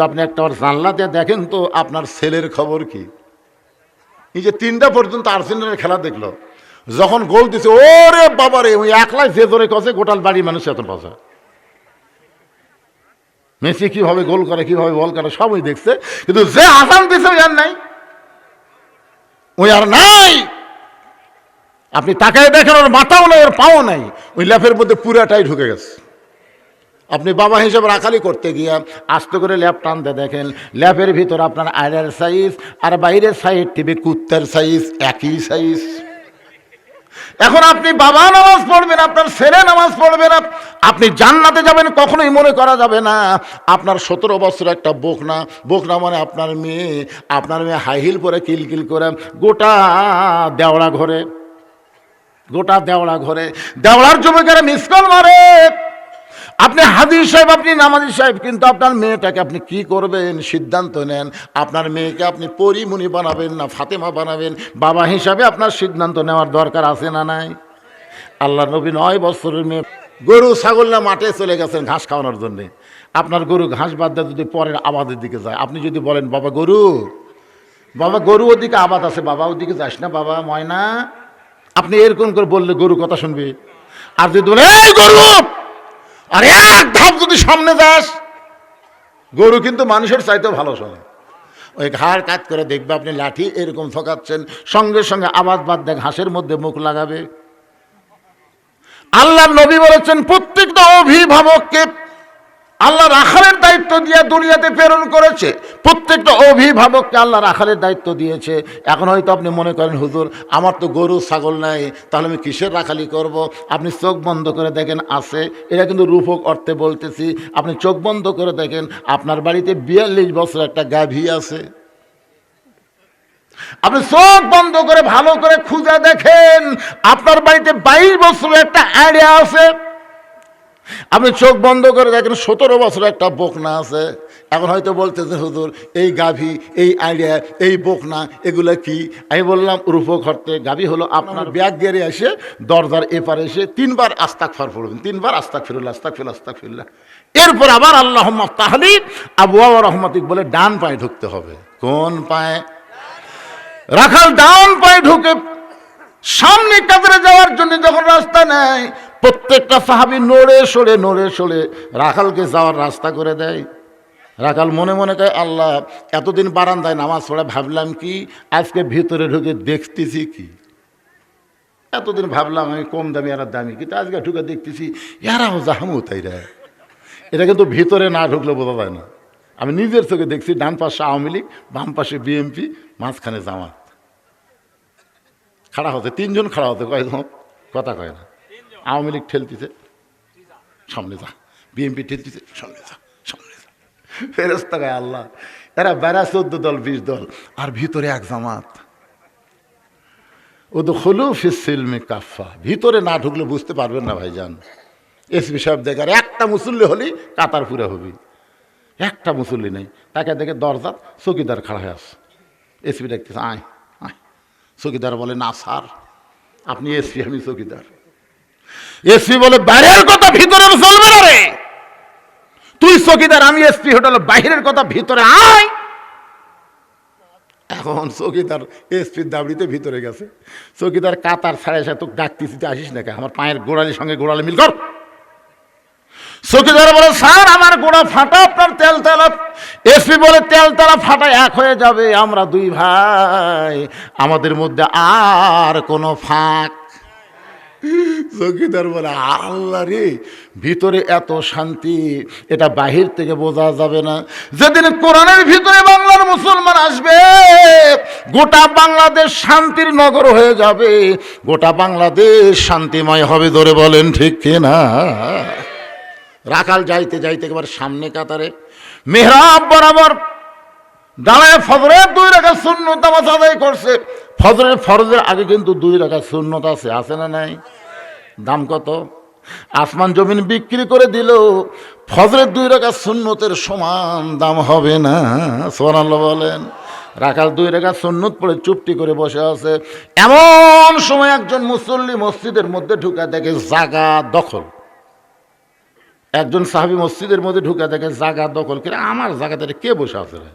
আপনি একটা জানলা দিয়ে দেখেন তো আপনার ছেলের খবর কি। এই যে 3টা পর্যন্ত আর্জেন্টিনার খেলা দেখলো, যখন গোল দিছে ওরে বাবারে, ওই একলাই যে জোরে কষে গোটাল বাড়ি মানুষ এত পাশা। মেসি কিভাবে গোল করে, কিভাবে বল করে সবই দেখছে, কিন্তু যে আসান দিছে ওই আর নাই, ওই আর নাই। আপনি তাকায় দেখেন ওর মাথাও নাই, ওর পাও নাই, ওই ল্যাপের মধ্যে পুরাটাই ঢুকে গেছে। আপনি বাবা হিসেবে রাখালি করতে গিয়া আস্তে করে ল্যাপ টানতে দেখেন, ল্যাপের ভিতর আপনার আয়নার সাইজ আর বাইরের সাইড টিভি কুত্তার সাইজ একই সাইজ। এখন আপনি বাবা নামাজ পড়বেন, আপনার ছেলে নামাজ পড়বে না, আপনি জান্নাতে যাবেন কখনোই মনে করা যাবে না। আপনার 17 বছর একটা বোকনা, বোকনা মানে আপনার মেয়ে হাই হিল পরে কিলকিল করে গোটা দেওড়া ঘরে, গোটা দেওড়া ঘরে দেওড়ার যুবকেরা মিসকল মারে। আপনি হাদিস সাহেব, আপনি নামাজি সাহেব, কিন্তু আপনার মেয়েটাকে আপনি কি করবেন সিদ্ধান্ত নেন। আপনার মেয়েকে আপনি পরিমণি বানাবেন না ফাতেমা বানাবেন, বাবা হিসাবে আপনার সিদ্ধান্ত নেওয়ার দরকার আছে না নাই? আল্লাহ নবী 9 বছরের মেয়ে গরু ছাগল না মাঠে চলে গেছেন ঘাস খাওয়ানোর জন্যে। আপনার গরু ঘাস বাদ দিয়ে যদি পরের আবাদের দিকে যায়, আপনি যদি বলেন বাবা গরু ওদিকে আবাদ আছে, বাবা ওদিকে যাস না বাবা ময়না, আপনি এরকম করে বললে গরু কথা শুনবে। আর যদি বলে এই গরু, আর এক ধাপ যদি সামনে যাস, গরু কিন্তু মানুষের চাইতেও ভালো শোনে। ওই ঘাড় কাত করে দেখবে আপনি লাঠি এরকম ঠকাচ্ছেন, সঙ্গে সঙ্গে আবাদ বাদ দেখ ঘাসের মধ্যে মুখ লাগাবে। আল্লাহ নবী বলেছেন প্রত্যেকটা অভিভাবককে আল্লাহ রাখালের দায়িত্ব দিয়ে দুনিয়াতে প্রেরণ করেছে। প্রত্যেকটা অভিভাবককে আল্লাহ রাখালের দায়িত্ব দিয়েছে। এখন হয়তো আপনি মনে করেন হুজুর আমার তো গরু ছাগল নাই, তাহলে আমি কিসের রাখালি করব? আপনি চোখ বন্ধ করে দেখেন আছে, এটা কিন্তু রূপক অর্থে বলতেছি। আপনি চোখ বন্ধ করে দেখেন আপনার বাড়িতে 42 বছর একটা গাভী আছে। আপনি চোখ বন্ধ করে ভালো করে খুঁজে দেখেন আপনার বাড়িতে 22 বছর একটা আইডিয়া আছে। আপনি চোখ বন্ধ করে দেখেন 17 বছর একটা বকনা আছে। এখন হয়তো বলতেছেন হুজুর এই গাভী, এই আইডিয়া, এই বকনা এগুলো কি? আমি বললাম রূপক অর্থে গাভী হলো আপনার ব্যাগ গেড়ে এসে দরজার এপারে এসে 3বার আস্তাগফার পড়বেন, 3বার আস্তাগফিরুল্লাহ আস্তাগফিরুল্লাহ আস্তাগফিরুল্লাহ, এরপর আবার আল্লাহুম্মা তাহলি আবওয়াব রহমাতিক বলে ডান পায়ে ঢুকতে হবে। কোন পায়ে? রাখাল ডান পায়ে ঢুকে সামনে কাজরে যাওয়ার জন্য যখন রাস্তা নেয়, প্রত্যেকটা সাহাবী নড়ে সরে রাখালকে যাওয়ার রাস্তা করে দেয়। রাখাল মনে মনে কয় আল্লাহ এতদিন বারান্দায় নামাজ পড়ে ভাবলাম কি, আজকে ভিতরে ঢুকে দেখতেছি কি। এতদিন ভাবলাম আমি কম দামি আর দামি, কিন্তু আজকে ঢুকে দেখতেছি এরাও জাহামু তাই রে। এটা কিন্তু ভিতরে না ঢুকলে বোঝা যায় না। আমি নিজের চোখে দেখছি ডান পাশে আওয়ামী লীগ, বাম পাশে বিএনপি, মাঝখানে জামাত খাড়া হতে, 3 জন খাড়া হতে, কয়জন কথা কয় না। আওয়ামী লীগ ঠেলতেছে সামনে যা, বিএনপি ঠেলতেছে সামনে যা, সামনে যা। ফেরেশতা গায় আল্লাহ এরা বেড়া 14 দল 20 দল, আর ভিতরে এক জামাত। উদখুলু ফিস সিলমি কাফা, ভিতরে না ঢুকলে বুঝতে পারবেন না ভাইজান। এসপি সাহেব দেখার একটা মুসল্লি হলি কাতার পুরা হবি, একটা মুসল্লি নেই। তাকে দেখে দরজা চৌকিদার খাড়া হয়ে আস, এসপি দেখতেছে আয় আয়। চৌকিদার বলে না স্যার আপনি এসপি, আমি চৌকিদার। এসপি বলে বাইরের কথা ভিতরে চলবে না রে, তুই চৌকিদার আমি এসপি, হোটেল বাইরের কথা ভিতরে আয়। এখন চৌকিদার এসপির দাবড়িতে ভিতরে গেছে। চৌকিদার কাতার ছাড়া এসে তোকে ডাকতেছি, আসিস না কে, আমার পায়ের গোড়ালির সঙ্গে গোড়ালি মিল কর। চৌকিদার বলে স্যার আমার গোড়া ফাটা, আপনার তেল তেলা। এসপি বলে তেল তেলা ফাটা এক হয়ে যাবে, আমরা 2 ভাই, আমাদের মধ্যে আর কোনো ফাঁক। চৌকিদার বলে আল্লাহ রে, ভিতরে এত শান্তি এটা বাহির থেকে বোঝা যাবে না। যেদিন কোরআনের ভিতরে বাংলার মুসলমান আসবে, গোটা বাংলাদেশ শান্তির নগর হয়ে যাবে, গোটা বাংলাদেশ শান্তিময় হবে। ধরে বলেন ঠিক কিনা? রাখাল যাইতে যাইতে একেবারে সামনে কাতারে মেহরাব বরাবর দাঁড়ায় ফজরের 2 রাকাত সুন্নত নামাজ আদায় করছে। ফজরের আগে কিন্তু 2 রাকাত সুন্নত আছে না নাই? দাম কত? আসমান জমিন বিক্রি করে দিল ফজরের 2 রাকাত সুন্নতের সমান দাম হবে না। সুবহানাল্লাহ বলেন। রাখাল 2 রাকাত সুন্নত পড়ে চুপটি করে বসে আছে। এমন সময় একজন মুসল্লি মসজিদের মধ্যে ঢুকে দেখে জায়গা দখল। একজন সাহাবী মসজিদের মধ্যে ঢুকে দেখে জায়গা দখল করে, আমার জায়গাতে কে বসে আছে রে?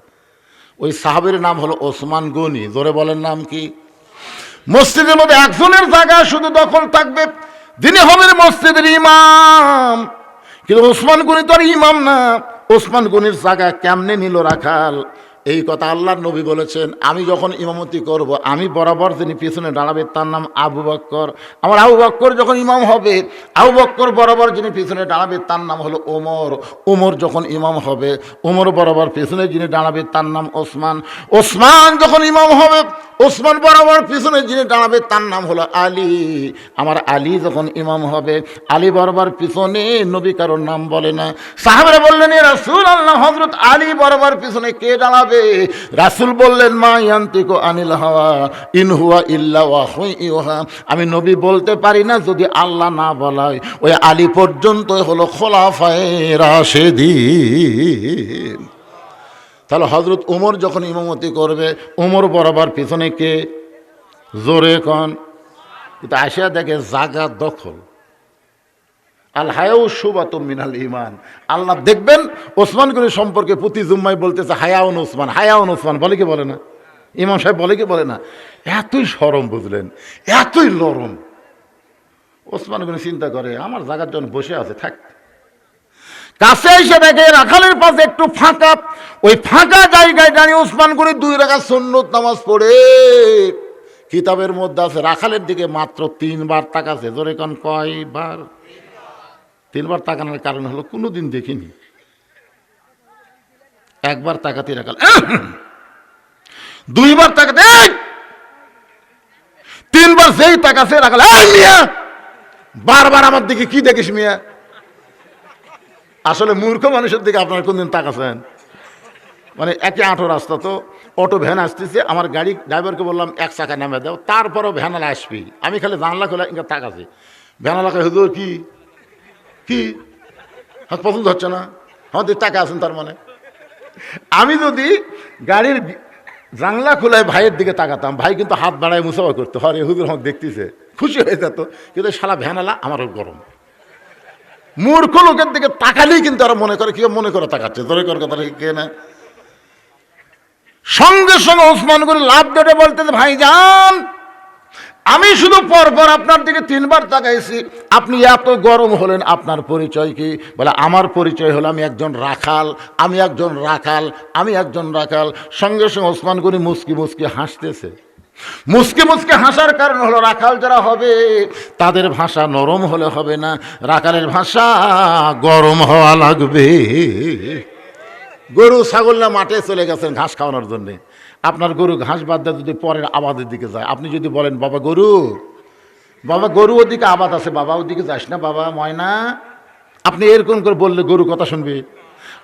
ওই সাহাবীর নাম হলো ওসমান গনি। জোরে বলেন নাম কি? মসজিদের মধ্যে একজনের জায়গা শুধু দখল থাকবে, যিনি হবেন মসজিদের ইমাম। কিন্তু ওসমান গনি তো আর ইমাম না। ওসমান গনির জায়গা কেমনে নিল রাখাল? এই কথা আল্লাহর নবী বলেছেন, আমি যখন ইমামতি করব, আমি বরাবর যিনি পিছনে দাঁড়াবে তার নাম আবু বকর। আমার আবু বকর যখন ইমাম হবে, আবু বকর বরাবর যিনি পিছনে দাঁড়াবে তার নাম হলো ওমর। ওমর যখন ইমাম হবে, ওমর বরাবর পিছনে যিনি দাঁড়াবে তার নাম ওসমান। ওসমান যখন ইমাম হবে, ওসমান বরাবর পিছনে যিনি দাঁড়াবে তার নাম হলো আলী। আমার আলী যখন ইমাম হবে, আলী বরাবর পিছনে, নবী কারোর নাম বলে না। সাহাবারা বললেন, ইয়া রাসূলুল্লাহ, হযরত আলী বরাবর পিছনে কে দাঁড়াবে? রাসূল বললেন, মা ইয়ান্তিকু আনিল হাওয়া ইন হুয়া ইল্লা ওয়াহয়ুন ইউহা। আমি নবী বলতে পারি না যদি আল্লাহ না বলায়। ওই আলী পর্যন্ত হলো খোলাফায়ে রাশেদিন। তাহলে হযরত ওমর যখন ইমামতি করবে, ওমর বরাবর পিছনে কে? জোরে কন। কিন্তু আসিয়া দেখে জাগা দখল। আল হায়াউ শুবাতুম মিনাল ঈমান। আল্লাহ দেখবেন ওসমান গনি সম্পর্কে প্রতি জুম্মায় বলতেছে হায়াউন ওসমান, হায়াউন ওসমান। বলে কি বলে না? ইমাম সাহেব বলে কি বলে না? এতই শরম, বুঝলেন, এতই লরম। ওসমান গনি চিন্তা করে, আমার জায়গার জন্য বসে আছে, থাক। কাছে এসে দেখে রাখালের পাশে একটু ফাঁকা। ওই ফাঁকা জায়গায় দাঁড়িয়ে ওসমান গনি 2 রাকাত সুন্নত নামাজ পড়ে। কিতাবের মধ্যে আছে রাখালের দিকে মাত্র 3 বার তাকাছে। জোরে কোন কয়বার? 3 বার তাকানোর কারণ হলো কোনোদিন দেখিনি। একবার তাকাতে রাখাল, 2 বার তাকাতে, 3 বার যেই তাকাছে রাখাল, মিয়া বারবার আমার দিকে কি দেখিস মিয়া? আসলে মূর্খ মানুষের দিকে আপনারা কোনদিন তাকাছেন? মানে একে আঁটো রাস্তা, তো অটো ভ্যান আসতেছে, আমার গাড়ি ড্রাইভারকে বললাম 1 চাকা নামে দাও, তারপরও ভ্যানালা আসবি। আমি খালি জানলা খোলা ইনকা তাকাছি, ভ্যানালাকে হুজুর কি কি হাত পছন্দ হচ্ছে না, আমাদের টাকা আছেন তার মানে। আমি যদি গাড়ির জানলা খোলায় ভাইয়ের দিকে তাকাতাম, ভাই কিন্তু হাত বাড়ায় মুসাফা করতো, হরে হুজুর আমাকে দেখতেছে, খুশি হয়ে যেত। কিন্তু শালা ভ্যানালা আমারও গরম। মূর্খ লোকের দিকে তাকালেই কিন্তু আর মনে করে, কি মনে করে তাকাচ্ছে, ধরে কর কথা কে না। সঙ্গে সঙ্গে ওসমান গনি লাভ ধরে বলতেছে, ভাইজান আমি শুধু পরপর আপনার দিকে 3 বার তাকাইছি, আপনি এত গরম হলেন, আপনার পরিচয় কি? বলে, আমার পরিচয় হলো আমি একজন রাখাল, আমি একজন রাখাল, আমি একজন রাখাল। সঙ্গে সঙ্গে ওসমান গনি মুচকি মুচকি হাসতেছে। মুচকি মুচকি হাসার কারণ হলো রাখাল যারা হবে তাদের ভাষা নরম হলে হবে না, রাখালের ভাষা গরম হওয়া লাগবে। গরু ছাগল না মাঠে চলে গেছেন ঘাস খাওয়ানোর জন্যে, আপনার গরু ঘাস বাদ দিয়ে যদি পরের আবাদের দিকে যায়, আপনি যদি বলেন, বাবা গরু ওদিকে আবাদ আছে, বাবা ওদিকে যাস না বাবা ময়না, আপনি এরকম করে বললে গরু কথা শুনবে।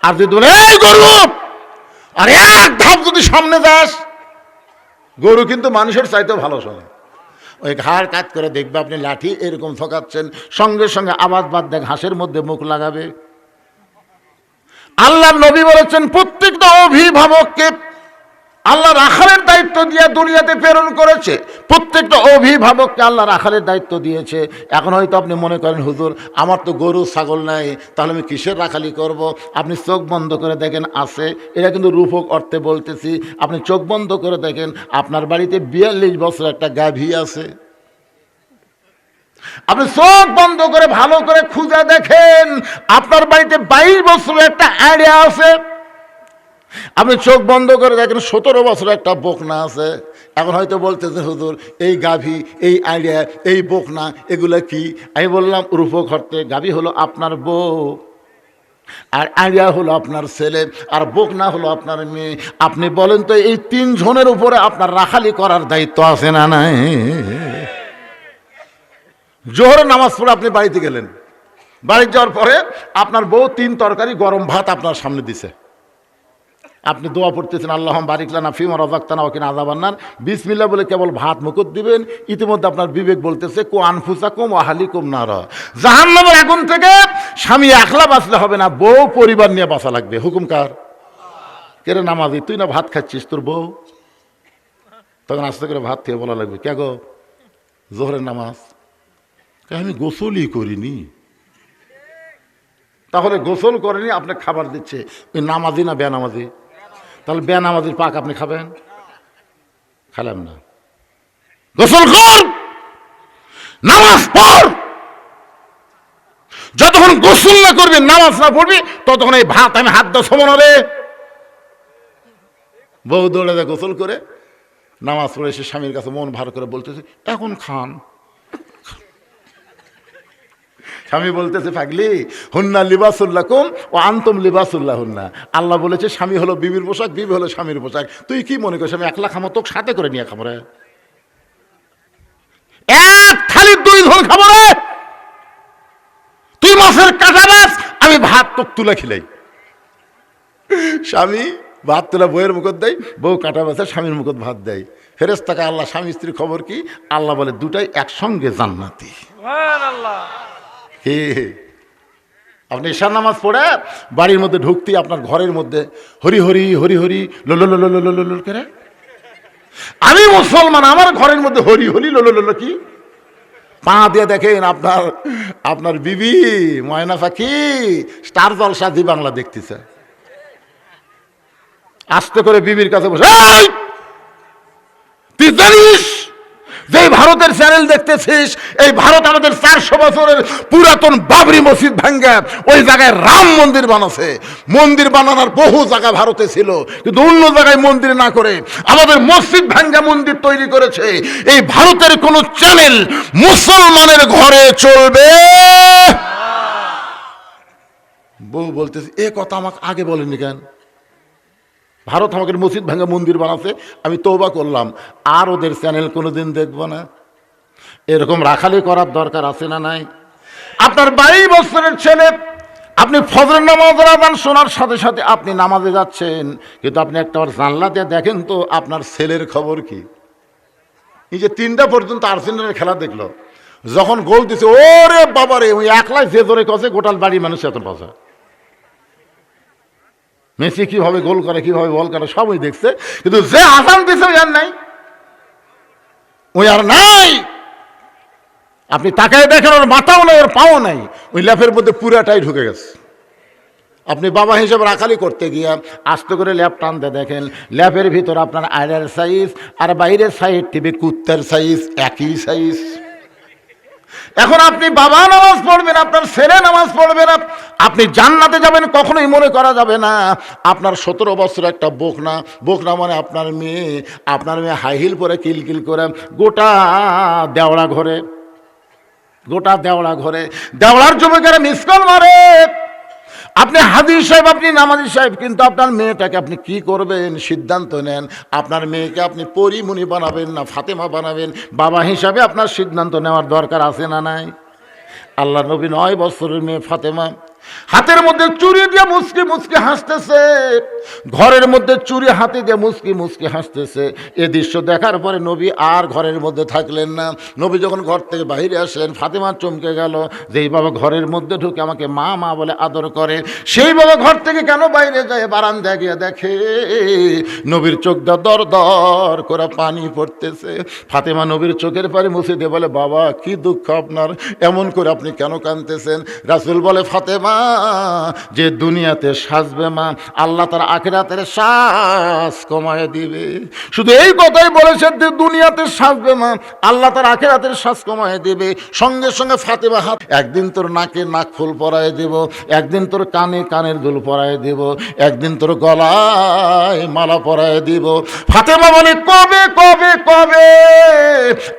আর যদি বলে, এই গরু, আর 1 ধাপ যদি সামনে যাস, গরু কিন্তু মানুষের চাইতেও ভালো শোনে। ওই ঘাড় কাত করে দেখবে আপনি লাঠি এরকম ঠকাচ্ছেন, সঙ্গে সঙ্গে আবাদ বাদ দিয়ে ঘাসের মধ্যে মুখ লাগাবে। আল্লাহ নবী বলেছেন, প্রত্যেকটা অভিভাবককে আল্লাহ রাখালের দায়িত্ব দিয়ে দুনিয়াতে প্রেরণ করেছে। প্রত্যেকটা অভিভাবককে আল্লাহ রাখালের দায়িত্ব দিয়েছে। এখন হয়তো আপনি মনে করেন, হুজুর আমার তো গরু ছাগল নাই, তাহলে আমি কিসের রাখালি করব? আপনি চোখ বন্ধ করে দেখেন, আছে। এটা কিন্তু রূপক অর্থে বলতেছি। আপনি চোখ বন্ধ করে দেখেন, আপনার বাড়িতে 42 বছর একটা গাভী আছে। আপনি চোখ বন্ধ করে ভালো করে খুঁজে দেখেন, আপনার বাড়িতে 22 বছর একটা আইডিয়া আছে। আপনি চোখ বন্ধ করে দেখেন, 17 বছর একটা বকনা আছে। এখন হয়তো বলতেছে, হুজুর এই গাভী, এই আইডিয়া, এই বকনা, এগুলা কি? আমি বললাম, রূপক অর্থে গাভী হলো আপনার বউ, আর আইডিয়া হলো আপনার ছেলে, আর বকনা হলো আপনার মেয়ে। আপনি বলেন তো, এই 3 জনের উপরে আপনার রাখালি করার দায়িত্ব আছে না নাই? জোহরের নামাজ পড়ে আপনি বাড়িতে গেলেন, বাড়ি যাওয়ার পরে আপনার বউ 3 তরকারি গরম ভাত আপনার সামনে দিছে। আপনি দোয়া পড়তেছেন, আল্লাহুম্মা বারিক লানা ফিমা রাযাকতানা ওয়া কিনা আযাবান্নার, বিসমিল্লাহ বলে কেবল ভাত মুখত দিবেন। ইতিমধ্যে আপনার বিবেক বলতেছে, কু আনফুসাকুম ওয়া আহলিকুম নারা, জাহান্নামের আগুন থেকে স্বামী একলা বাঁচলে হবে না, বউ পরিবার নিয়ে বাঁচা লাগবে। হুকুম কার? কেরে নামাজি, তুই না ভাত খাচ্ছিস, তোর বউ। তখন আস্তে করে ভাত খেয়ে বলা লাগবে, কে গো জোহরের নামাজ? আমি গোসলই করিনি। তাহলে গোসল করেনি, আপনি খাবার দিচ্ছে, ওই নামাজি না বেনামাজি? তাহলে বেনামাজির পাক আপনি খাবেন? খেলাম না। গোসল কর, নামাজ পড়। যতক্ষণ গোসল না করবি, নামাজ না পড়বি, ততক্ষণ এই ভাত আমি হাত দাও সমান হবে। বউ দৌড়ে যায় গোসল করে, নামাজ পড়ে এসে স্বামীর কাছে মন ভার করে বলতেছে এখন খান। স্বামী বলতেছে পাগলি, হুন্না লিবাসুল্লাকুম ও আনতুম লিবাসুল্লাহ হুন্না। আল্লাহ বলেছে স্বামী হলো বিবির পোশাক, বিবি হলো স্বামীর পোশাক। তুই কি মনে করিস আমি একলা খামো, তোকে সাথে করে নিয়ে খাবো রে? এক থালি 2 জন খাবো রে? তুই মাছের কাঁটা মাছ, আমি ভাত তোক তুলে খিলাই। স্বামী ভাত তুলে বউয়ের মুখত দেয়, বউ কাঁটা মাছের স্বামীর মুখত ভাত দেয়। ফেরেশতাকে আল্লাহ স্বামী স্ত্রীর খবর কি? আল্লাহ বলে দুটাই একসঙ্গে জান্নাতি। আপনি ঈশার নামাজ পড়ে বাড়ির মধ্যে ঢুকতেই আপনার ঘরের মধ্যে হরি হরি হরি হরি লোল করে। আমি মুসলমান, আমার ঘরের মধ্যে হরি হরি লোল কি? পা দিয়ে দেখেন আপনার বিবি ময়না পাখি স্টার জলসা জি বাংলা দেখতেছে। আস্তে করে বিবির কাছে বসে, তুই জানিস যে ভারতের চ্যানেল দেখতেছিস, এই ভারত আমাদের 400 বছরের পুরাতন বাবরি মসজিদ ভাঙ্গা ওই জায়গায় রাম মন্দির বানাচ্ছে। মন্দির বানানোর বহু জায়গা ভারতে ছিল, কিন্তু অন্য জায়গায় মন্দির না করে আমাদের মসজিদ ভাঙ্গা মন্দির তৈরি করেছে। এই ভারতের কোন চ্যানেল মুসলমানের ঘরে চলবে? বউ বলতেছে এ কথা আমাকে আগে বলেনি কেন? ভারত আমাকে মসজিদ ভাঙ্গা মন্দির বানাচ্ছে, আমি তওবা করলাম, আর ওদের চ্যানেল কোনোদিন দেখব না। এরকম রাখালি করার দরকার আছে না নাই? আপনার 22 বছরের ছেলে, আপনি ফজরের নামাজের আযান শোনার সাথে সাথে আপনি নামাজে যাচ্ছেন, কিন্তু আপনি একটাবার জানলা দিয়ে দেখেন তো আপনার ছেলের খবর কি? এই যে 3টা পর্যন্ত আর্জেন্টিনার খেলা দেখলো, যখন গোল দিছে ওরে বাবারে, ওই একলাই যে জোরে কষে গোটাল বাড়ি মানুষ এত বাজা। মেসি কিভাবে গোল করে, কিভাবে বল করে সবই দেখছে, কিন্তু যে আযান দিছে ওই আর নাই, ওই আর নাই। আপনি তাকায় দেখেন ওর মাথাও নাই, ওর পাও নাই, ওই ল্যাপের মধ্যে পুরাটাই ঢুকে গেছে। আপনি বাবা হিসেবে রাখালি করতে গিয়া আস্তে করে ল্যাপ টানতে দেখেন, ল্যাপের ভিতর আপনার আয়নার সাইজ আর বাইরের সাইড টিভি কুত্তার সাইজ একই সাইজ। এখন আপনি বাবা নামাজ পড়বেন, আপনার ছেলে নামাজ পড়বে না, আপনি জান্নাতে যাবেন কখনোই মনে করা যাবে না। আপনার 17 বছর একটা বোকনা মানে আপনার মেয়ে হাই হিল পরে কিলকিল করে গোটা দেওড়া ঘরে দেওড়ার জমিকারে মিসকল মারে। আপনি হাজি সাহেব, আপনি নামাজি সাহেব, কিন্তু আপনার মেয়েটাকে আপনি কি করবেন সিদ্ধান্ত নেন। আপনার মেয়েকে আপনি পরিমণি বানাবেন না ফাতেমা বানাবেন, বাবা হিসাবে আপনার সিদ্ধান্ত নেওয়ার দরকার আছে না নাই? আল্লাহ নবী 9 বছরের মেয়ে ফাতেমা হাতের মধ্যে চুরি দিয়ে মুচকি মুচকি হাসতেছে, ঘরের মধ্যে চুরি হাতে দিয়ে মুচকি মুচকি হাসতেছে। এ দৃশ্য দেখার পরে নবী আর ঘরের মধ্যে থাকলেন না। নবী যখন ঘর থেকে বাইরে আসলেন, ফাতেমা চমকে গেল, যেই বাবা ঘরের মধ্যে ঢুকে আমাকে মা মা বলে আদর করে, সেই বাবা ঘর থেকে কেন বাইরে যায়? বারান্দায় গিয়ে দেখে নবীর চোখ দিয়ে দর দর করে পানি পড়তেছে। ফাতেমা নবীর চোখের পানি মুছে দিয়ে বলে, বাবা কি দুঃখ আপনার, এমন করে আপনি কেন কাঁদতেছেন? রাসূল বলে, ফাতেমা যে দুনিয়াতে সাজবে মা, আল্লাহ তার আখিরাতের শ্বাস কমায় দিবে। শুধু এই কথাই বলেছে, দুনিয়াতে সাজবে মা, আল্লাহ তার আখিরাতের শ্বাস কমায় দিবে। সঙ্গে সঙ্গে ফাতেমা হাত, একদিন তোর নাকে নাক ফুল পরায় দেব, একদিন তোর কানে কানের দুল পরায় দেব, একদিন তোর গলায় মালা পরায় দিব। ফাতেমা বলে, কবে কবে কবে?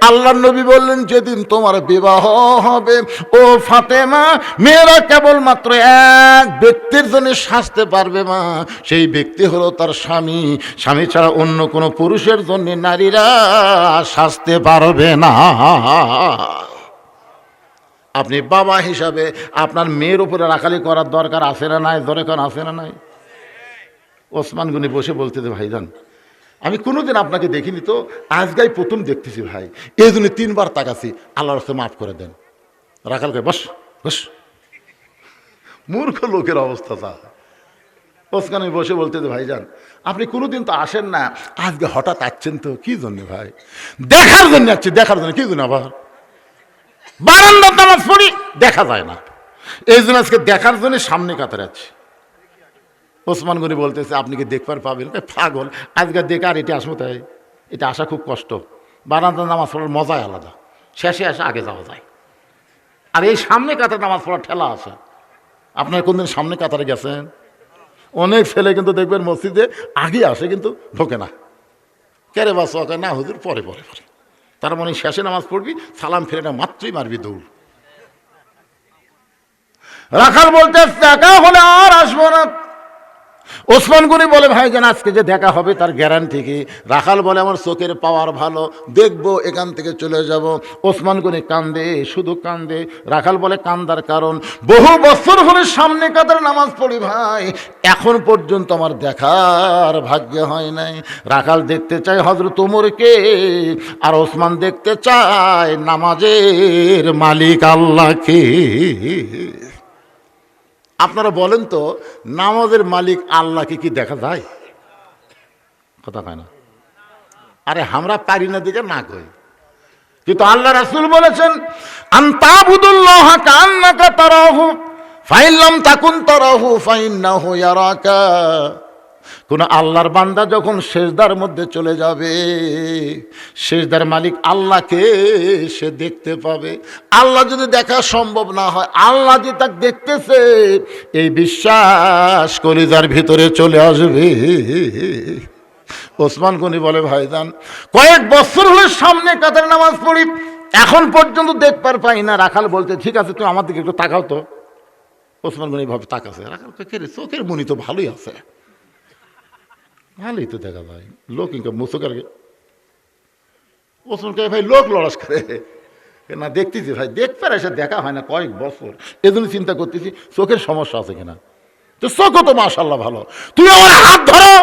আল্লাহ নবী বললেন, যেদিন তোমার বিবাহ হবে। ও ফাতেমা, মেয়েরা কেবলমাত্র এক ব্যক্তির জন্য সাজতে পারবে মা, সেই ব্যক্তি হলো তার স্বামী। স্বামী ছাড়া অন্য কোনো পুরুষের জন্য নারীরা সাজতে পারবে না। আপনি বাবা হিসাবে আপনার মেয়ের উপরে রাখালি করার দরকার আছে না নাই? ধরে কারণ আছে না নাই? ওসমান গনি বসে বলতেছে, ভাইজান আমি কোনোদিন আপনাকে দেখিনি তো, আজকেই প্রথম দেখতেছি ভাই, এই জন্য 3বার তাকাছি, আল্লাহর রাস্তায় মাফ করে দেন। রাখাল করে বস বস, মূর্খ লোকের অবস্থা তা। ওসকানে বসে বলতেছে, ভাইজান আপনি কোনোদিন তো আসেন না, আজকে হঠাৎ আসছেন তো কি জন্য? ভাই দেখার জন্য আসছি। দেখার জন্য কি জন্য? আবার বারান্দা নামাজ পড়ি দেখা যায় না, এই জন্য আজকে দেখার জন্য সামনে কাতারে আছে। ওসমান গনি বলতেছে আপনি কি দেখবার পাবেন? পাগল, আজকে দেখে আর এটা আসবো তাই? এটা আসা খুব কষ্ট। বারান্দার নামাজ পড়ার মজাই আলাদা, শেষে আসে আগে যাওয়া যায়। আর এই সামনে কাতারে নামাজ পড়ার ঠেলা আছে। আপনার কোনদিন সামনে কাতারে গেছেন? অনেক ছেলে কিন্তু দেখবেন মসজিদে আগে আসে কিন্তু ঢোকে না। কেরে বাস না হুজুর পরে পরে পরে, তার মানে শেষে নামাজ পড়বি, সালাম ফিরে না মাত্রই মারবি দৌড়। রাখাল বলতে দেখা হলে আর আসবো না। ওসমান গনি বলে ভাইজান আজকে যে দেখা হবে তার গ্যারান্টি কি? রাখাল বলে আমার চোখের পাওয়ার ভালো, দেখবো এখান থেকে চলে যাব। ওসমান গনি কান্দে, শুধু কান্দে। রাখাল বলে কান্দার কারণ, বহু বছর হলে সামনে কাতারে নামাজ পড়ি ভাই, এখন পর্যন্ত আমার দেখার ভাগ্য হয় নাই। রাখাল দেখতে চায় হযরত ওমরকে, আর ওসমান দেখতে চায় নামাজের মালিক আল্লাহকে। আপনারা বলেন তো, নামাজের মালিক আল্লাহকে কি দেখা যায়? কথা কয় না। আরে আমরা পারি না দিকে না কই, কিন্তু আল্লাহ রাসূল বলেছেন আনতাবুদুল্লাহ কান্নাকা তারাহু ফাইন লাম তাকুন তারাহু ফাইন্নাহু ইয়ারাকা। কোন আল্লাহর বান্দা যখন সেজদার মধ্যে চলে যাবে, সেজদার মালিক আল্লাহকে সে দেখতে পাবে। আল্লাহ যদি দেখা সম্ভব না হয়, আল্লাহ যে তাকে দেখতেছে এই বিশ্বাস কলিজার ভিতরে চলে আসবে। ওসমান গনি বলে ভাইজান কয়েক বছর হলে সামনে কাতারে নামাজ পড়ি, এখন পর্যন্ত দেখবার পাই না। রাখাল বলতে ঠিক আছে তুমি আমার দিকে একটু তাকাও তো। ওসমান গনি ভাবে তাকাছে। রাখাল চোখের মনি তো ভালোই আছে, ভালোই তো দেখা যায়, লোক ইনকাম মুসুকার। ওসমান কে ভাই লোক লড়াস করে না, দেখতেছি ভাই দেখতে এসে দেখা হয় না কয়েক বছর, এজন্য চিন্তা করতেছি চোখের সমস্যা আছে কিনা। তো চোখও তো মাশাআল্লাহ ভালো, তুমি আমার হাত ধরো।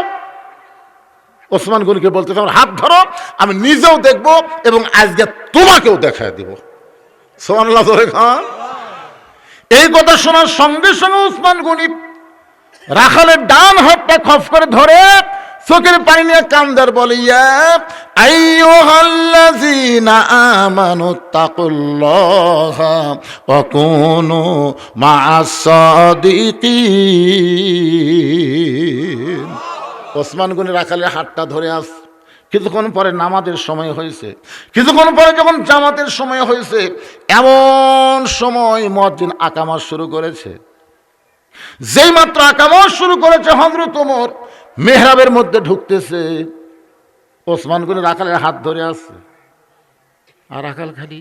ওসমান গনিকে বলতেছে আমার হাত ধরো, আমি নিজেও দেখবো এবং আজকে তোমাকেও দেখায় দিব। সুবহানাল্লাহ খান। এই কথা শোনার সঙ্গে সঙ্গে ওসমান গনি রাখালের ডান হাতটা খপ করে ধরে চোখের পানি নিয়ে কান্দার বলে ইয়া আইয়ুহাল্লাযীনা আমানু তাকুল্লাহা ওয়া কুনু মা'আস সাদিকিন। ওসমান গনি রাখালের হাতটা ধরে আস। কিছুক্ষণ পরে নামাজের সময় হয়েছে, কিছুক্ষণ পরে যখন জামাতের সময় হয়েছে, এমন সময় মুয়াজ্জিন আকামত শুরু করেছে। যেই মাত্র আকামত শুরু করেছে হযরত ওমর মেহরাবের মধ্যে ঢুকতেছে, ওসমান গনি রাখালের হাত ধরে আছে। আর রাখাল খালি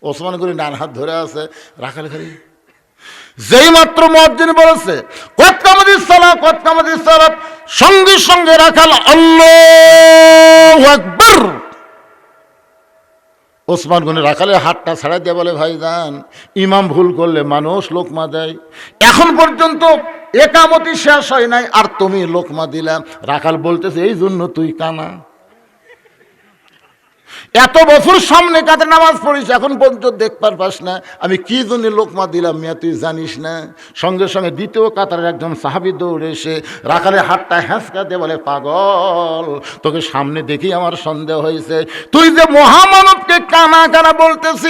ওসমান গনি ডান হাত ধরে আছে, রাখাল খালি। যেই মাত্র মুয়াজ্জিন বলেছে কদ কামাতিস সালাত কদ কামাতিস সালাত, সঙ্গে সঙ্গে রাখাল আল্লাহু আকবার। ওসমান গনি রাখালের হাতটা ছাড়া দিয়ে বলে ভাইজান ইমাম ভুল করলে মানুষ লোকমা দেয়, এখন পর্যন্ত একামতি শেষ হয় নাই আর তুমি লোকমা দিলাম। রাখাল বলতেছে এই জন্য তুই কানা, এত বছর সামনে কাতে নামাজ পড়িস এখন পর্যন্ত দেখবার পাস না আমি কি জন্য লোকমা দিলাম মিয়া তুই জানিস না। সঙ্গে সঙ্গে দ্বিতীয় কাতারের একজন সাহাবী দৌড়ে এসে রাখালের হাতটা হ্যাঁচকা দিয়ে বলে পাগল, তোকে সামনে দেখি আমার সন্দেহ হয়েছে, তুই যে মহামানবকে কানা কানা বলতেছিস,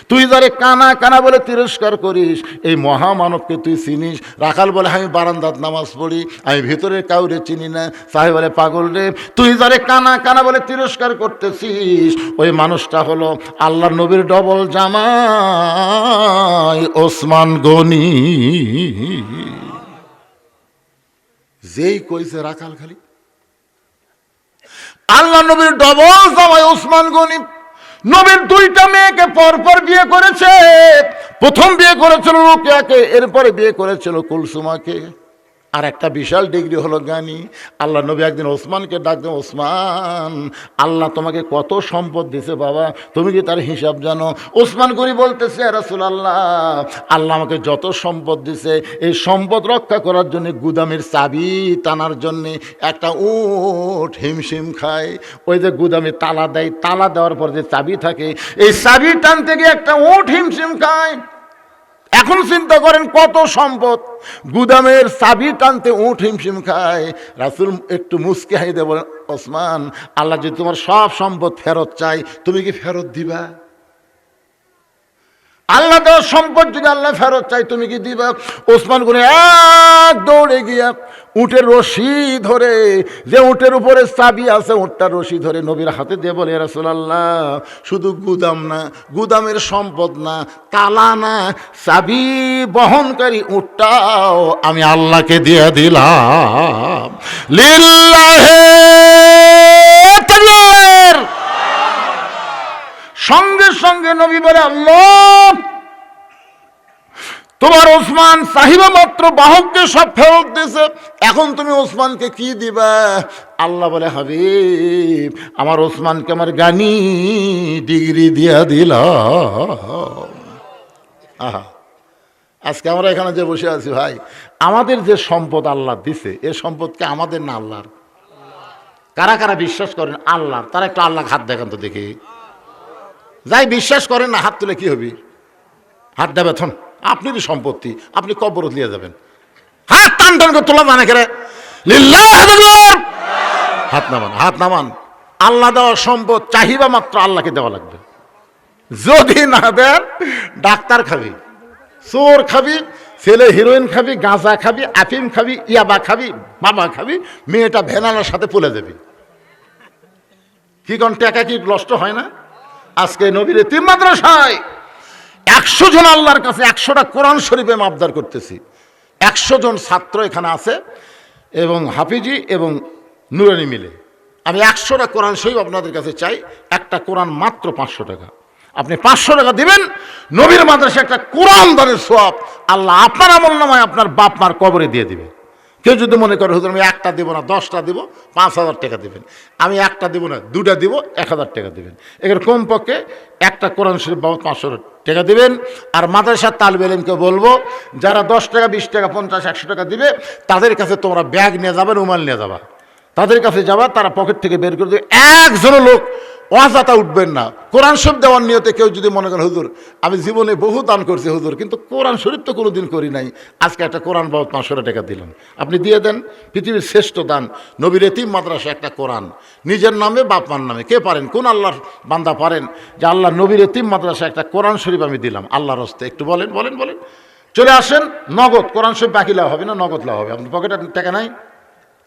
তুই যারে কানা কানা বলে তিরস্কার করিস, এই মহামানবকে তুই চিনিস? রাখাল বলে আমি বারান্দাত নামাজ পড়ি, আমি ভিতরে কাউরে চিনি না। সাহেব বলে পাগল রে, তুই যারে কানা কানা বলে তিরস্কার করতেছিস ওই মানুষটা হলো আল্লাহ নবীর ডবল জামাই ওসমান গনি। যেই কইছে রাখাল খালি আল্লাহ নবীর ডবল জামাই ওসমান গনি। নবীর দুইটা মেয়েকে পরপর বিয়ে করেছে, প্রথম বিয়ে করেছিল রুকিয়াকে, এরপরে বিয়ে করেছিল কুলসুমাকে। আর একটা বিশাল ডিগ্রি হলো জ্ঞানী। আল্লাহ নবী একদিন ওসমানকে ডাকতেন, ওসমান আল্লাহ তোমাকে কত সম্পদ দিছে বাবা, তুমি কি তার হিসাব জানো? ওসমান গনি বলতেছে রাসূলুল্লাহ আল্লাহ আমাকে যত সম্পদ দিছে এই সম্পদ রক্ষা করার জন্য গুদামের চাবি টানার জন্যে একটা উট হিমশিম খায়। ওই যে গুদামে তালা দেয়, তালা দেওয়ার পর যে চাবি থাকে এই চাবি টানতে গিয়ে একটা উট হিমশিম খায়। এখন চিন্তা করেন কত সম্পদ, গুদামের চাবি টানতে উঠ হিমশিম খায়। রাসূল একটু মুচকি হাসে বলেন, ওসমান, আল্লাহ যদি তোমার সব সম্পদ ফেরত চাই, তুমি কি ফেরত দিবা? আল্লাহ দেওয়ার সম্পদ যদি আল্লাহ ফেরত চাই, তুমি কি দিবা? ওসমান গুনে এক দৌড়ে গিয়া উটের রশি ধরে, যে উটের উপরে চাবি আছে, উটটার রশি ধরে নবীর হাতে দিয়ে বলে, ইয়া রাসূলুল্লাহ, শুধু গুদাম না, গুদামের সম্পদ না, তালা না, চাবি বহনকারী উটটাও আমি আল্লাহকে দিয়ে দিলাম। লিল্লাহে তাকবীর। সঙ্গে সঙ্গে নবী বলে, আল্লাহ, তোমার ওসমান চাহিবা মাত্র বাহককে সব ফেরত দিয়েছে, এখন তুমি ওসমানকে কি দিবা? আল্লাহ বলে, হাবিব, আমার ওসমানকে আমার গানি ডিগ্রি দিয়া দিলাম। আহা, আজকে আমরা এখানে যে বসে আছি ভাই, আমাদের যে সম্পদ আল্লাহ দিছে, এ সম্পদকে আমাদের না আল্লাহর? কারা কারা বিশ্বাস করেন আল্লাহর, তারা একটু আল্লাহ হাত দেখান তো দেখি। যাই বিশ্বাস করেন না, হাত তুলে কি হবে? হাত দেবে থন, আপনারই সম্পত্তি, আপনি কবর নিয়ে যাবেন। হাত টান টান করে তোলা মানে করে হাত নামান, হাত নামান। আল্লাহ দেওয়ার সম্পদ চাহিবা মাত্র আল্লাহকে দেওয়া লাগবে। যদি না দেন, ডাক্তার খাবি, চোর খাবি, ছেলে হিরোইন খাবি, গাঁজা খাবি, আফিম খাবি, ইয়াবা খাবি, বাবা খাবি, মেয়েটা ভেনালার সাথে পলে দেবি। কি কোন টাকা কি নষ্ট হয় না? আজকে নবীর এতিম মাদ্রাসায় 100 জন আল্লাহর কাছে 100টা কোরআন শরীফে মাবদার করতেছি। 100 জন ছাত্র এখানে আছে, এবং হাফিজি এবং নুরানি মিলে আমি 100টা কোরআন শরীফ আপনাদের কাছে চাই। একটা কোরআন মাত্র 500 টাকা। আপনি 500 টাকা দিবেন, নবীর মাদ্রাসায় একটা কোরআন দানের সওয়াব আল্লাহ আপনার আমলনামায় আপনার বাপ মার কবরে দিয়ে দিবে। কেউ যদি মনে করে হুজুর আমি একটা দিব না 10টা দিব, 5000 টাকা দিবেন। আমি একটা দিব না 2টা দিব, 1000 টাকা দিবেন। এর কমপক্ষে একটা কোরআন শরীফ বাবদ 500 টাকা দিবেন। আর মাদ্রাসার তালিবে ইলমকে বলবো, যারা 10 টাকা, 20 টাকা, 50, 100 টাকা দিবে, তাদের কাছে তোমরা ব্যাগ নিয়ে যাবে, রুমাল নিয়ে যাবা, তাদের কাছে যাবা, তারা পকেট থেকে বের করে দেবে। একজনও লোক অযথা উঠবেন না। কোরআন শরীফ দেওয়ার নিয়তে কেউ যদি মনে করেন হুজুর আমি জীবনে বহু দান করছি হুজুর, কিন্তু কোরআন শরীফ তো কোনোদিন করি নাই, আজকে একটা কোরআন বাবদ 500 টাকা দিলাম, আপনি দিয়ে দেন। পৃথিবীর শ্রেষ্ঠ দান নবীর এতিম মাদ্রাসা একটা কোরআন, নিজের নামে বাপ মার নামে। কে পারেন, কোন আল্লাহর বান্দা পারেন যে আল্লাহ নবীর এতিম মাদ্রাসা একটা কোরআন শরীফ আমি দিলাম আল্লাহর হস্তে? একটু বলেন বলেন বলেন। চলে আসেন, নগদ কোরআন শরীফ বাকি লাভ হবে না, নগদ লাভ হবে। আপনার পকেটে টাকা নাই,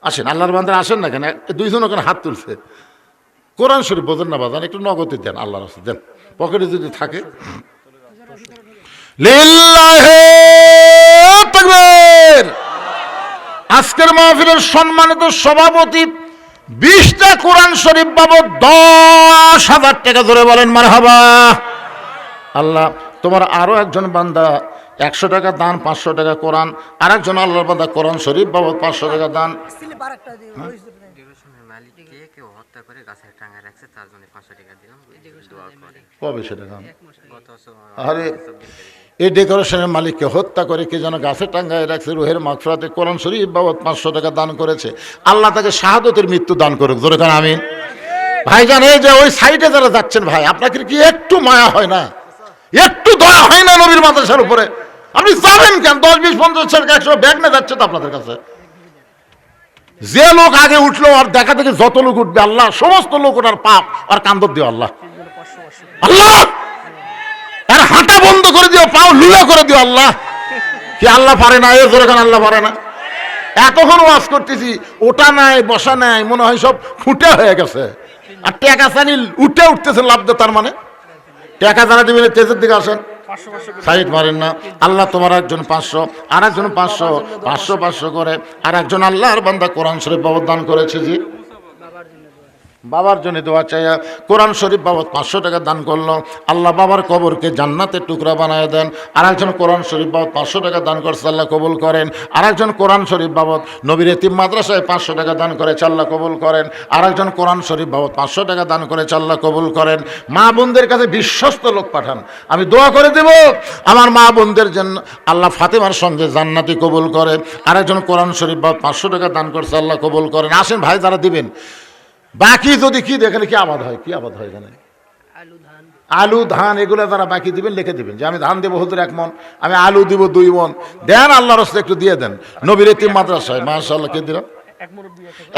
আসেন, আল্লাহর বান্দারা আসেন না কেন? 2 জন ওখানে হাত তুলছে। কোরআন শরীফ বোঝেন না বাজান, একটু নগদে দেন, আল্লাহর রাস্তায় দেন, পকেটে যদি থাকে। লিল্লাহে তাকবীর। আজকের মাহফিলের সম্মানিত সভাপতি 20টা কোরআন শরীফ বাবদ 10,000 টাকা ধরে বলেন মারহাবা। আল্লাহ তোমার আরো একজন বান্দা 100 টাকা দান, 500 টাকা কোরআন, আর একজন আল্লাহর বান্দা কোরআন শরীফ বাবদ 500 টাকা দান। আরে এই ডেকোরেশনের মালিককে হত্যা করে কে যেন গাছে টাঙ্গায় রাখছে, রুহের মাগফিরাতে কোরআন শরীফ বাবদ 500 টাকা দান করেছে। আল্লাহ তাকে শাহাদতের মৃত্যু দান করুক, জোরে কান আমিন। ভাইজান, এই যে ওই সাইডে যারা যাচ্ছেন ভাই, আপনাকে কি একটু মায়া হয় না, একটু দয়া হয় না নবীর মাদ্রাসার উপরে? আপনি যাবেন কেন? 10, 20, 50, 100 ব্যাগ নিয়ে যাচ্ছে তো আপনাদের কাছে। যে লোক আগে উঠলো আর দেখা দেখে যত লোক উঠবে, আল্লাহ সমস্ত লোক ওটার পাপ আর কান্দর দিও আল্লাহ। আল্লাহ আর হাঁটা বন্ধ করে দিও, পাও লুলা করে দিও আল্লাহ। কি আল্লাহ পারে না? এর জোরে কান আল্লাহ পারে না? এতক্ষণ ওয়াজ করতেছি, ওটা নাই বসা নাই, মনে হয় সব ফুটে হয়ে গেছে। আর টাকা চানি উঠে উঠতেছে লাভ দে, তার মানে টাকা যারা দিবেন তেজের দিকে আসেন, সাইড মারেন না। আল্লাহ তোমার একজন 500, আর একজন 500, 500, 500 করে, আর একজন আল্লাহর বান্দা কোরআন শরীফ বাবদ দান করেছে। জি, বাবার জন্য দোয়া চাইয়া কোরআন শরীফ বাবদ 500 টাকা দান করলো। আল্লাহ বাবার কবরকে জান্নাতের টুকরা বানায় দেন। আর একজন কোরআন শরীফ বাবদ 500 টাকা দান করছে, আল্লাহ কবুল করেন। আর একজন কোরআন শরীফ বাবদ নবীর এতিম মাদ্রাসায় 500 টাকা দান করেছে, আল্লাহ কবুল করেন। আর একজন কোরআন শরীফ বাবদ 500 টাকা দান করেছে, আল্লাহ কবুল করেন। মা বোনদের কাছে বিশ্বস্ত লোক পাঠান, আমি দোয়া করে দেব আমার মা বোনদের জন্য আল্লাহ ফাতেমার সঙ্গে জান্নাতি কবুল করে। আর একজন কোরআন শরীফ বাবদ 500 টাকা দান করছে, আল্লাহ কবুল করেন। আসেন ভাই, যারা দিবেন বাকি যদি কি দেখেন কি আবাদ হয়, কি আবাদ হয় এখানে? আলু ধান এগুলো যারা বাকি দিবেন লিখে দিবেন যে আমি ধান দেবো হুজুর 1 মণ, আমি আলু দিব 2 মণ, দেন আল্লাহর রাস্তায় একটু দিয়ে দেন। নবীর এতিম মাদ্রাসায় মাশাআল্লাহ কে দিলাম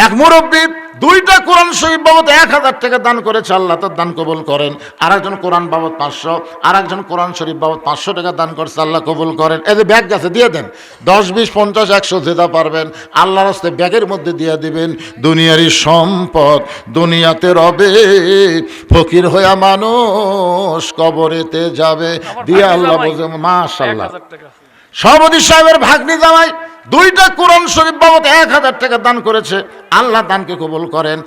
এক মুরব্বী 2টা কোরআন শরীফ বাবদ 1000 টাকা দান করেছে, আল্লাহ তার দান কবুল করেন। আর একজন কোরআন বাবদ 500, আর একজন কোরআন শরীফ বাবদ 500 টাকা দান করছে, আল্লাহ কবুল করেন। এই যে ব্যাগ গেছে দিয়ে দেন, 10, 20, 50, 100 যেটা পারবেন আল্লাহর রাস্তায় ব্যাগের মধ্যে দিয়ে দিবেন। দুনিয়ারই সম্পদ দুনিয়াতে রবে, ফকির হইয়া মানুষ কবরেতে যাবে, দিয়ে আল্লাহ বলছে মাশাআল্লাহ। সভাপতি সাহেবের ভাগ্নি জামাই 2টা কোরআন শরীফ বাবদ 1000 টাকা দান করেছে, আল্লাহ দানকে কবুল করেন।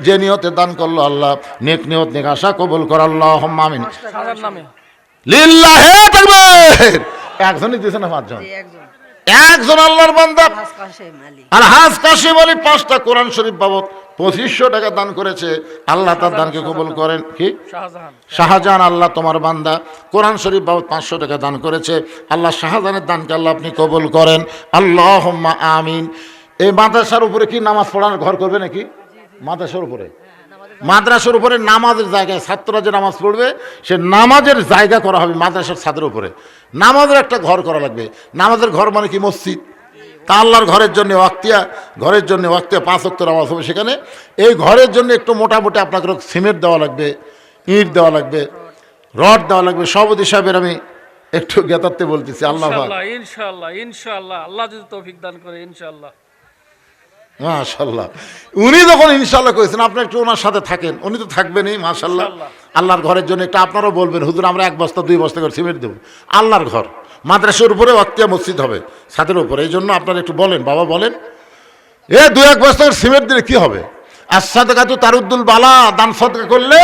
যে নিয়তে দান করলো আল্লাহ নেক নিয়ত নেক আশা কবুল করে, আল্লাহুম্মা আমিন। লিল্লাহি তাকবীর। একজনই দিয়েছে না 5 জন? একজন আল্লাহর বান্দা আলহাজ কাশিম আলী 5টা কোরআন শরীফ বাবদ 2500 টাকা দান করেছে, আল্লাহ তার দানকে কবুল করেন। কি শাহজাহান, আল্লাহ তোমার বান্দা কোরআন শরীফ বাবদ 500 টাকা দান করেছে, আল্লাহ শাহজাহানের দানকে আল্লাহ আপনি কবুল করেন, আল্লাহুম্মা আমিন। এই মাদ্রাসার উপরে কি নামাজ পড়ানোর ঘর করবে নাকি? মাদ্রাসার উপরে, মাদ্রাসার উপরে নামাজের জায়গায় ছাত্ররা যে নামাজ পড়বে সে নামাজের জায়গা করা হবে মাদ্রাসার ছাদের উপরে। নামাজের একটা ঘর করা লাগবে। নামাজের ঘর মানে কি? মসজিদ। তা আল্লাহর ঘরের জন্য ওয়াক্তিয়া, ঘরের জন্য ওয়াক্তিয়া 5 ওয়াক্ত নামাজ হবে সেখানে। এই ঘরের জন্য একটু মোটামুটি আপনাকে সিমেন্ট দেওয়া লাগবে, ইট দেওয়া লাগবে, রড দেওয়া লাগবে। সভাপতি সাহেবের আমি একটু জ্ঞাতার্থে বলতেছি, আল্লাহ ইনশাআল্লাহ ইনশাআল্লাহ, আল্লাহ যদি তৌফিক দান করে ইনশাআল্লাহ। মাশাআল্লাহ, উনি যখন ইনশাআল্লাহ করেছেন আপনি একটু ওনার সাথে থাকেন, উনি তো থাকবেনই মাশাআল্লাহ। আল্লাহর ঘরের জন্য একটা আপনারাও বলবেন হুজুর আমরা 1 বস্তা 2 বস্তা করে সিমেন্ট দেবো। আল্লাহর ঘর মাদ্রাসার উপরে ওয়াক্তিয়া মসজিদ হবে ছাদের উপরে, এই জন্য আপনারা একটু বলেন, বাবা বলেন 2-1 বস্তা করে সিমেন্ট দিলে কি হবে? as-সাদাকাতু তারুদ্দুল বালা, দান সদকা করলে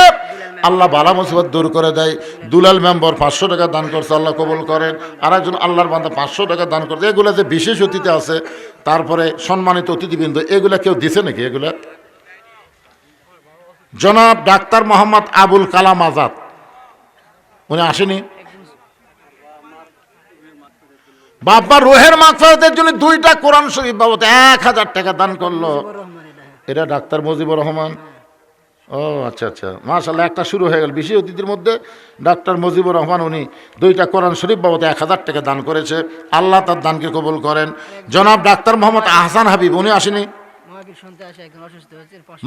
আল্লাহ বালা মুসিবত দূর করে দেয়। দুলাল মেম্বার 500 টাকা দান করছে, আল্লাহ কবুল করেন। আর একজন আল্লাহর বান্দা 500 টাকা দান করছে। এগুলা যে বিশেষ অতিথি আছে, তারপরে সম্মানিত অতিথিবৃন্দ, এগুলা কেউ দিছে নাকি? এগুলা জনাব ডাক্তার মোহাম্মদ আবুল কালাম আজাদ, উনি আসেনি? বাবা রোহের মাগফিরাতের জন্য 2টা কোরআন শরীফ বাবদ 1000 টাকা দান করলো। এটা ডাক্তার মুজিবুর রহমান। ও আচ্ছা আচ্ছা, মাশাআল্লাহ, একটা শুরু হয়ে গেল। বিশেষ অতিথির মধ্যে ডাক্তার মুজিবুর রহমান, উনি 2টা কোরআন শরীফ বাবদ 1000 টাকা দান করেছে, আল্লাহ তার দানকে কবুল করেন। জনাব ডাক্তার মোহাম্মদ আহসান হাবিব, উনি আসেনি?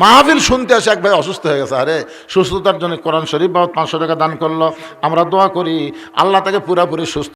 মাহফিল শুনতে আসে এক ভাই অসুস্থ হয়ে গেছে, আরে সুস্থতার জন্য কোরআন শরীফ বাবদ 500 টাকা দান করলো। আমরা দোয়া করি আল্লাহ তাকে পুরাপুরি সুস্থ